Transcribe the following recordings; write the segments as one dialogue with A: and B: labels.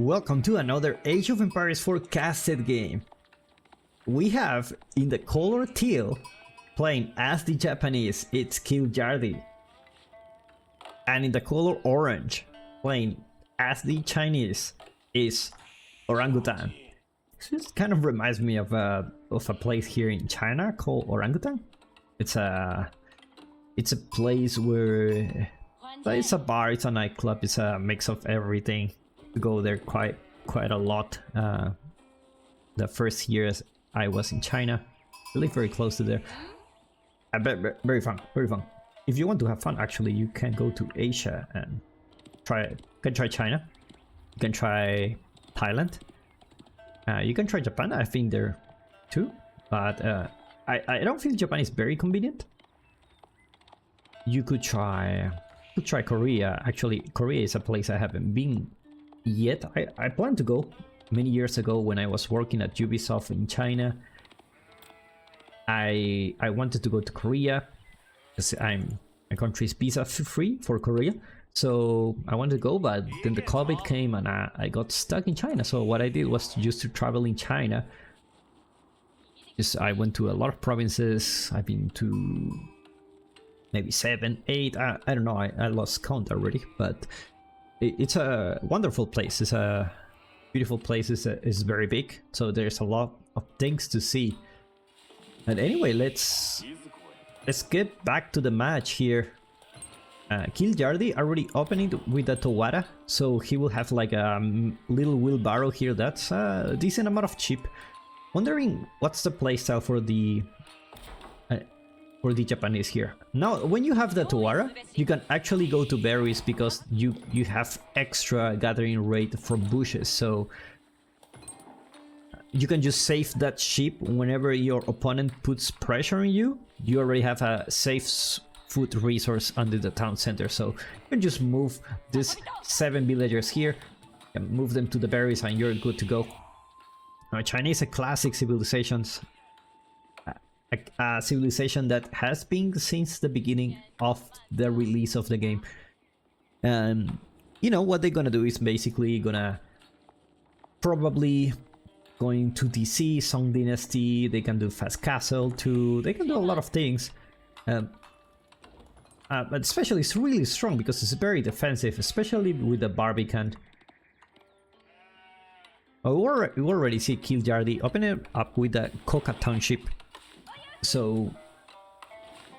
A: Welcome to another Age of Empires forecasted game. We have in the color teal, playing as the Japanese, it's Kiljardi. And in the color orange, playing as the Chinese, is Orangutan. This kind of reminds me of a place here in China called Orangutan. It's a place where it's a bar, it's a nightclub, it's a mix of everything. We go there quite a lot. The first years I was in China, I live very close to there. Very fun, very fun. If you want to have fun, actually, you can go to Asia and you can try China. You can try Thailand. You can try Japan. I've been there too, but I don't feel Japan is very convenient. You could try Korea. Actually, Korea is a place I haven't been yet. I planned to go many years ago when I was working at Ubisoft in China. I wanted to go to Korea because my country is visa free for Korea, so I wanted to go, but then the COVID came and I got stuck in China. So what I did was just to travel in China. I went to a lot of provinces. I've been to maybe 7, 8, I don't know, I lost count already, but it's a wonderful place. It's a beautiful place. It's very big, so there's a lot of things to see. And anyway, let's get back to the match here. Kiljardi already opening with the Towara, so he will have like a little wheelbarrow here. That's a decent amount of chip. Wondering what's the playstyle for the Japanese here. Now, when you have the Towara, you can actually go to berries because you have extra gathering rate from bushes, so you can just save that ship whenever your opponent puts pressure on you. You already have a safe food resource under the town center, so you can just move these 7 villagers here and move them to the berries and you're good to go. Now, China is a classic civilization. A civilization that has been since the beginning of the release of the game. And you know what they're gonna do is basically gonna probably going to DC, Song Dynasty. They can do Fast Castle too. They can do a lot of things. But especially it's really strong because it's very defensive, especially with the Barbican. We already see Kiljardi opening up with the Coca Township. So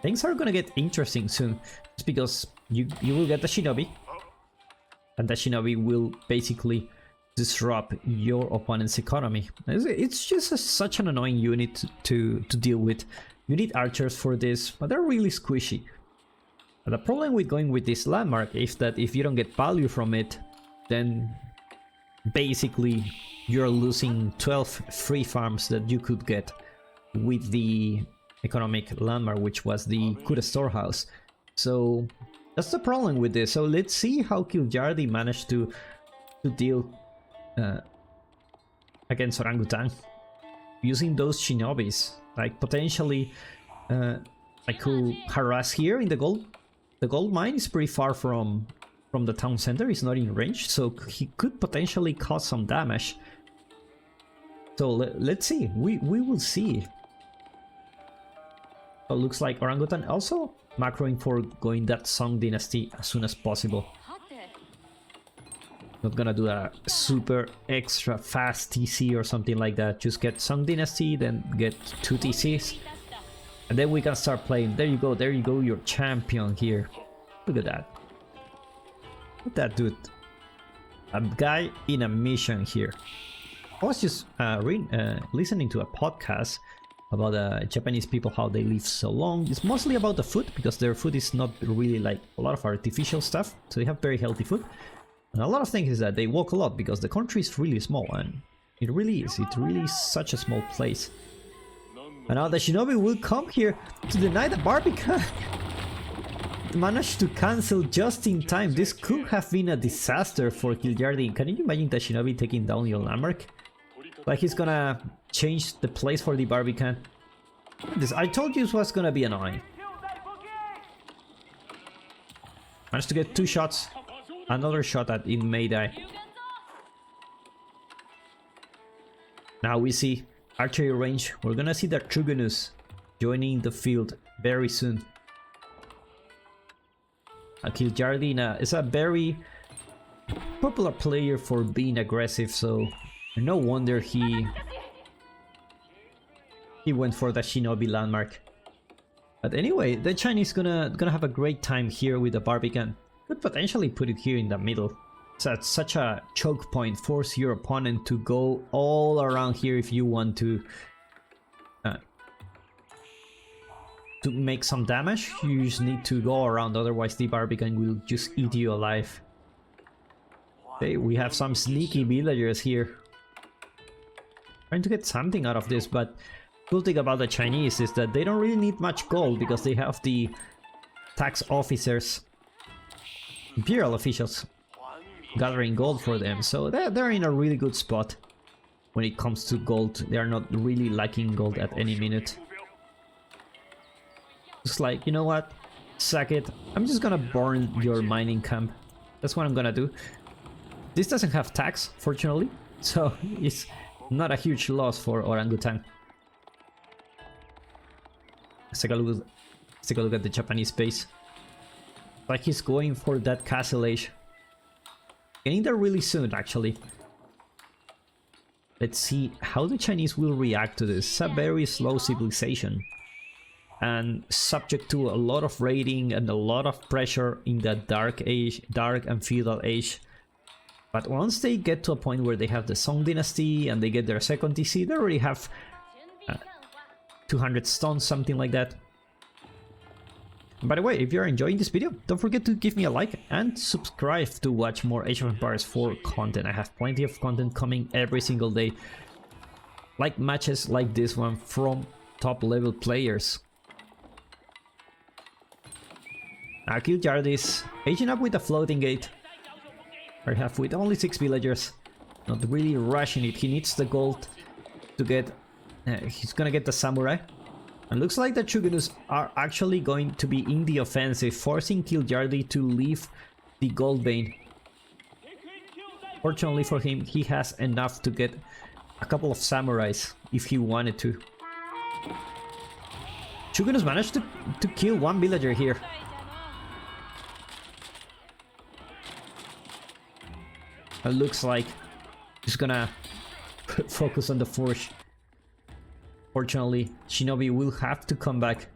A: things are gonna get interesting soon, just because you will get the Shinobi, and the Shinobi will basically disrupt your opponent's economy. It's just such an annoying unit to deal with. You need archers for this, but they're really squishy. And the problem with going with this landmark is that if you don't get value from it, then basically you're losing 12 free farms that you could get with the economic landmark, which was the Kuda storehouse. So that's the problem with this. So let's see how Kiljardi managed to deal against Orangutan using those Shinobis. Like potentially I could harass here in the gold. The gold mine is pretty far from the town center. It's not in range, so he could potentially cause some damage. So let's see. We will see. So looks like Orangutan also macroing for going that Song Dynasty as soon as possible. Not gonna do a super extra fast TC or something like that. Just get Song Dynasty, then get 2 TCs, and then we can start playing. There you go, your champion here. Look at that. Look at that dude. A guy in a mission here. I was just listening to a podcast about Japanese people, how they live so long. It's mostly about the food, because their food is not really like a lot of artificial stuff, so they have very healthy food. And a lot of things is that they walk a lot, because the country is really small, and it really is such a small place. And now the Shinobi will come here to deny the Barbican. Managed to cancel just in time. This could have been a disaster for Kiljardi. Can you imagine the Shinobi taking down your landmark? Like he's gonna change the place for the Barbican. I told you it was gonna be annoying. Managed to get 2 shots. Another shot at in Mayday. Now we see archery range. We're gonna see the Truganus joining the field very soon. Kiljardi is a very popular player for being aggressive, so no wonder he went for the Shinobi landmark. But anyway, the Chinese gonna have a great time here with the Barbican. Could potentially put it here in the middle. So it's such a choke point. Force your opponent to go all around here if you want to make some damage. You just need to go around, otherwise the Barbican will just eat you alive. Okay, we have some sneaky villagers here. Trying to get something out of this, but cool thing about the Chinese is that they don't really need much gold because they have the tax officers, imperial officials, gathering gold for them, so they're in a really good spot when it comes to gold. They are not really lacking gold at any minute. It's like, you know what, suck it, I'm just gonna burn your mining camp. That's what I'm gonna do. This doesn't have tax, fortunately, so it's not a huge loss for orangutan. Let's take a look at the Japanese base. Like he's going for that castle age. Getting there really soon, actually. Let's see how the Chinese will react to this. It's a very slow civilization and subject to a lot of raiding and a lot of pressure in the dark and feudal age. But once they get to a point where they have the Song dynasty and they get their second TC, they already have 200 stones, something like that. By the way, if you're enjoying this video, don't forget to give me a like and subscribe to watch more Age of Empires 4 content. I have plenty of content coming every single day, like matches like this one from top level players. Kiljardi is aging up with a floating gate. I have with only 6 villagers, not really rushing it. He needs the gold to get, he's gonna get the samurai. And looks like the Truganus are actually going to be in the offensive, forcing Kiljardi to leave the gold vein. Fortunately for him, he has enough to get a couple of samurais if he wanted to. Truganus managed to kill one villager here. It looks like he's gonna focus on the forge. Fortunately, Shinobi will have to come back.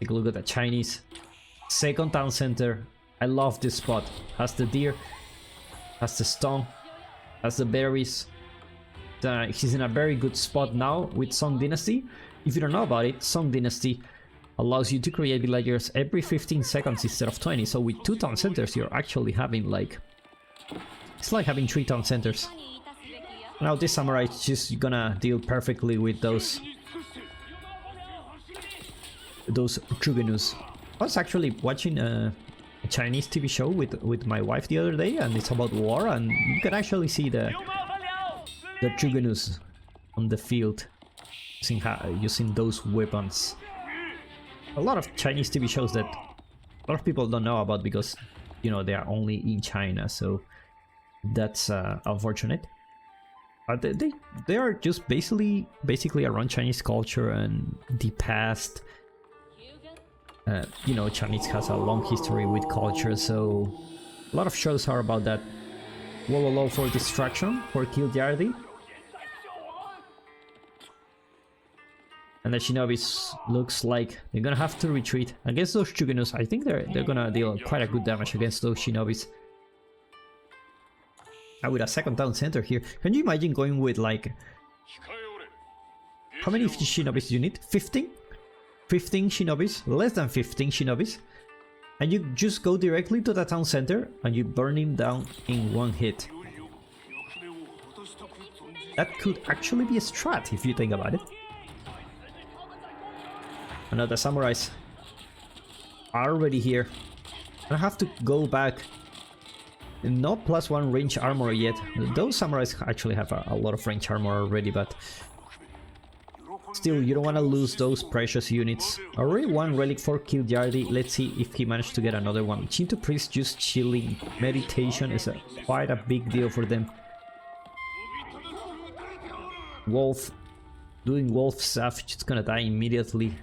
A: Take a look at the Chinese. Second town center. I love this spot. Has the deer, has the stone, has the berries. He's in a very good spot now with Song Dynasty. If you don't know about it, Song Dynasty allows you to create villagers every 15 seconds instead of 20. So with 2 town centers, you're actually having like... It's like having 3 town centers. Now this samurai is just gonna deal perfectly with those Truganus. I was actually watching a Chinese TV show with my wife the other day, and it's about war, and you can actually see the Truganus on the field using those weapons. A lot of Chinese TV shows that a lot of people don't know about because, you know, they are only in China, so that's unfortunate. But they are just basically around Chinese culture and the past. You know, Chinese has a long history with culture, so a lot of shows are about that. Wololo for distraction for Kiljardi. And the Shinobis looks like they're gonna have to retreat against those Truganus. I think they're gonna deal quite a good damage against those Shinobis. Now with a second town center here, can you imagine going with like... How many Shinobis do you need? 15? 15 Shinobis? Less than 15 Shinobis? And you just go directly to the town center and you burn him down in one hit. That could actually be a strat if you think about it. And now the samurais are already here. I have to go back. No +1 range armor yet. Those samurais actually have a lot of range armor already, but still, you don't want to lose those precious units. Already one relic for Kiljardi. Let's see if he managed to get another one. Shinto priest just chilling. Meditation is quite a big deal for them. wolf doing wolf stuff, just gonna die immediately.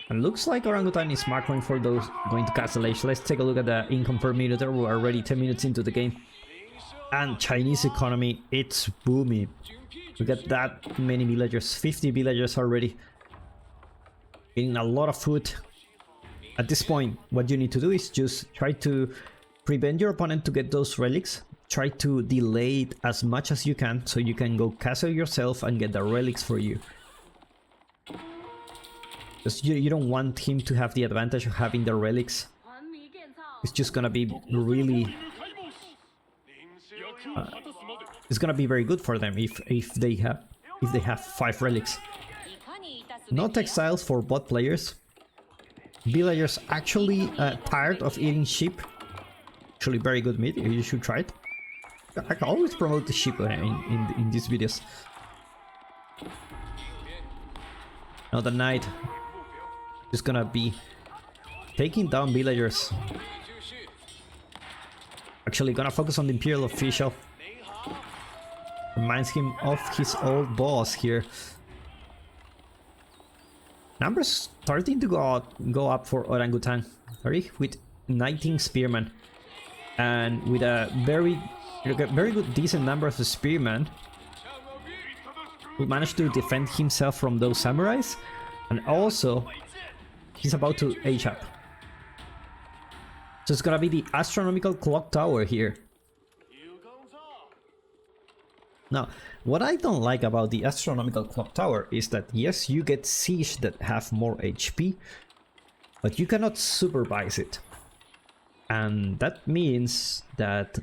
A: And looks like orangutan is macroing for those going to Castle Age. Let's take a look at the income per minute. We're already 10 minutes into the game. And Chinese economy, it's booming. We got that many villagers, 50 villagers already. Getting a lot of food. At this point, what you need to do is just try to prevent your opponent to get those relics. Try to delay it as much as you can so you can go castle yourself and get the relics for you. Because you don't want him to have the advantage of having the relics. It's just gonna be really... it's gonna be very good for them if they have 5 relics. No textiles for bot players. Villagers actually tired of eating sheep. Actually very good meat, you should try it. I can always promote the sheep in these videos. Now the knight is gonna be taking down villagers. Actually gonna focus on the Imperial official. Reminds him of his old boss here. Numbers starting to go up for orangutan. Sorry, with 19 spearmen. And with a very good decent number of spearmen, who managed to defend himself from those samurais. And also he's about to age up. So it's gonna be the astronomical clock tower here. Now, what I don't like about the astronomical clock tower is that yes, you get siege that have more HP, but you cannot supervise it. And that means that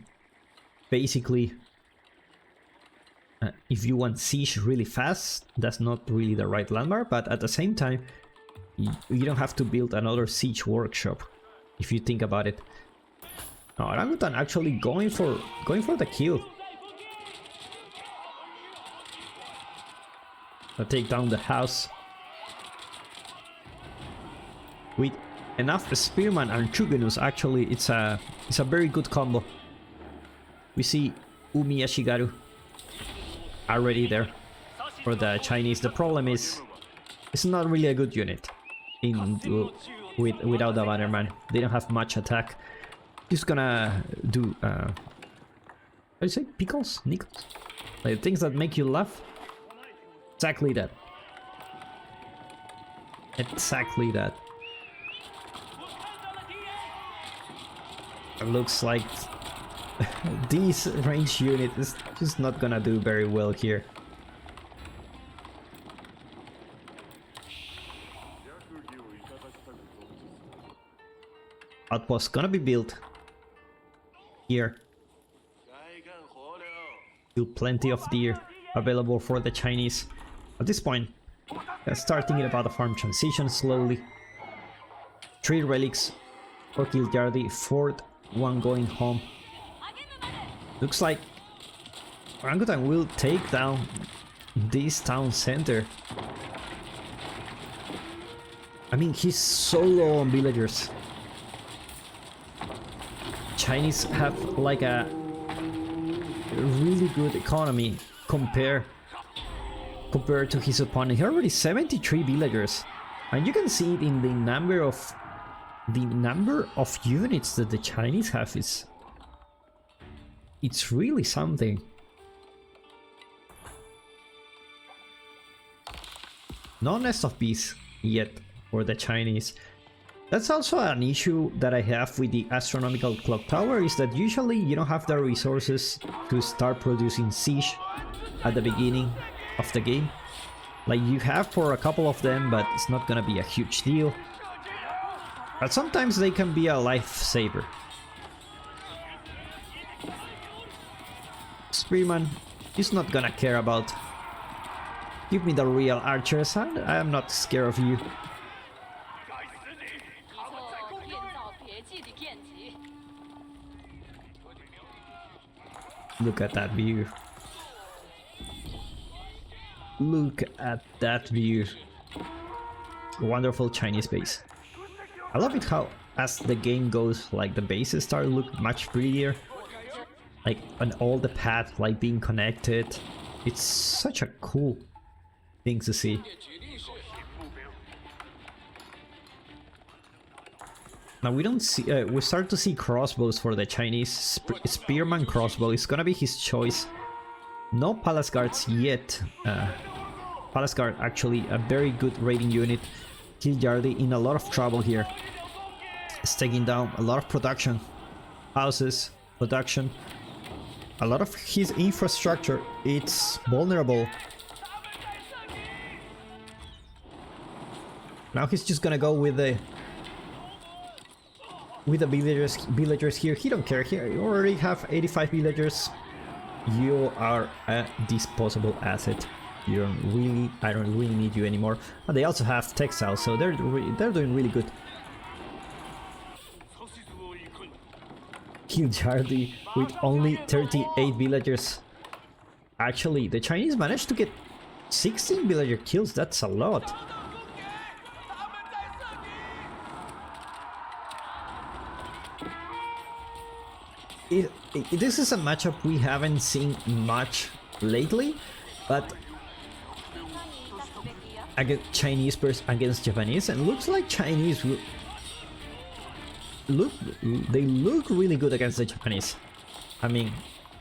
A: basically if you want siege really fast, that's not really the right landmark, but at the same time you don't have to build another siege workshop if you think about it. Now orangutan actually going for the kill. I'll take down the house with enough spearman and Chuginus. Actually it's a very good combo. We see Umi Ashigaru already there for the Chinese. The problem is it's not really a good unit without the Bannerman. They don't have much attack. Just gonna do how do you say, pickles? Nickels? Like things that make you laugh. Exactly that. Exactly that. It looks like this range unit is just not gonna do very well here. Outpost gonna be built here. Still plenty of deer available for the Chinese. At this point, start thinking about the farm transition slowly. 3 relics for Kiljardi, 4th one going home. Looks like orangutan will take down this town center. I mean, he's so low on villagers. Chinese have like a really good economy compared to his opponent. He already 73 villagers, and you can see it in the number of units that the Chinese have. It's really something. No nest of bees yet for the Chinese. That's also an issue that I have with the astronomical clock tower, is that usually you don't have the resources to start producing siege at the beginning of the game. Like you have for a couple of them, but it's not gonna be a huge deal. But sometimes they can be a lifesaver. Spearman is not gonna care about. Give me the real archers, and I am not scared of you. Look at that view. Look at that view. Wonderful Chinese base. I love it how as the game goes, like the bases start to look much prettier. like on all the paths like being connected. It's such a cool thing to see. Now we don't see, we start to see crossbows for the Chinese. Spearman crossbow is gonna be his choice. No palace guards yet. Palace guard actually a very good raiding unit. Kiljardi in a lot of trouble here. It's taking down a lot of production. Houses, production. A lot of his infrastructure, it's vulnerable. Now he's just gonna go with the villagers here. He don't care here. You already have 85 villagers. You are a disposable asset. You don't really, I don't really need you anymore. And they also have textiles, so they're doing really good. Kiljardi with only 38 villagers. Actually, the Chinese managed to get 16 villager kills. That's a lot. This is a matchup we haven't seen much lately, but against Chinese against Japanese, and looks like Chinese they look really good against the Japanese. I mean,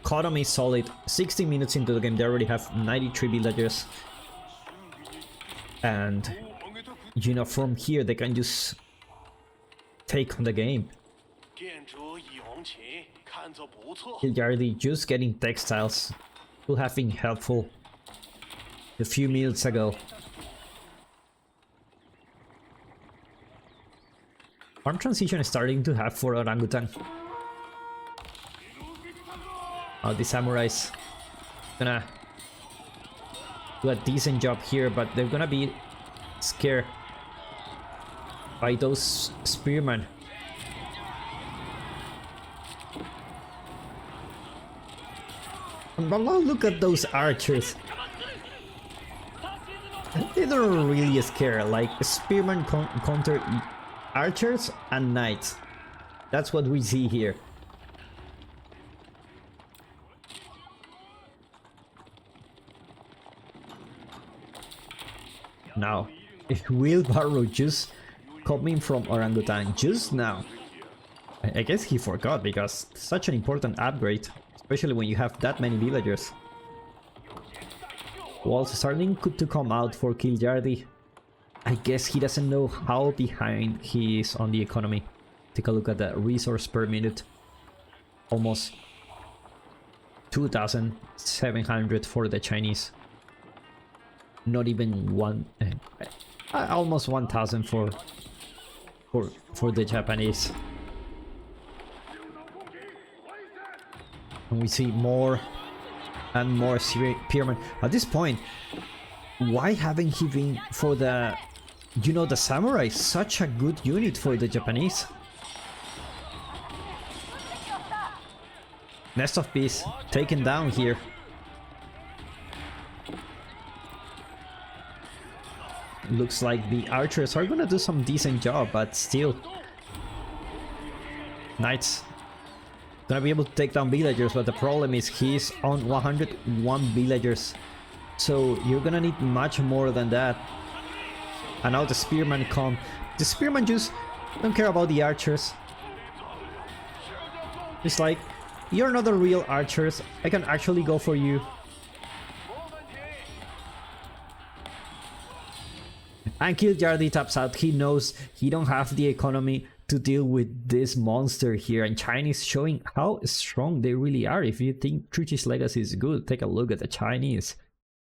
A: economy is solid. 60 minutes into the game, they already have 93 villagers, and you know, from here they can just take on the game. Kiljardi just getting textiles will have been helpful a few minutes ago. Farm transition is starting to have for orangutan. Oh, the samurais gonna do a decent job here, but they're gonna be scared by those spearmen. But now look at those archers. They don't really scare, like spearmen counter archers and knights. That's what we see here. Now, wheelbarrow just coming from orangutan just now. I guess he forgot, because such an important upgrade, especially when you have that many villagers. Walls starting to come out for Kiljardi. I guess he doesn't know how behind he is on the economy. Take a look at the resource per minute. Almost 2,700 for the Chinese. Not even almost 1,000 for the Japanese. And we see more and more spearmen. At this point, why haven't he been for the, you know, the samurai? Such a good unit for the Japanese. Nest of Peace taken down here. Looks like the archers are gonna do some decent job, but still. Knights gonna be able to take down villagers, but the problem is he's on 101 villagers. So you're gonna need much more than that. And now the spearmen come. The spearmen just don't care about the archers. It's like, you're not the real archers. I can actually go for you. And Kiljardi taps out. He knows he don't have the economy to deal with this monster here, and Chinese showing how strong they really are. If you think Truchi's legacy is good, take a look at the Chinese.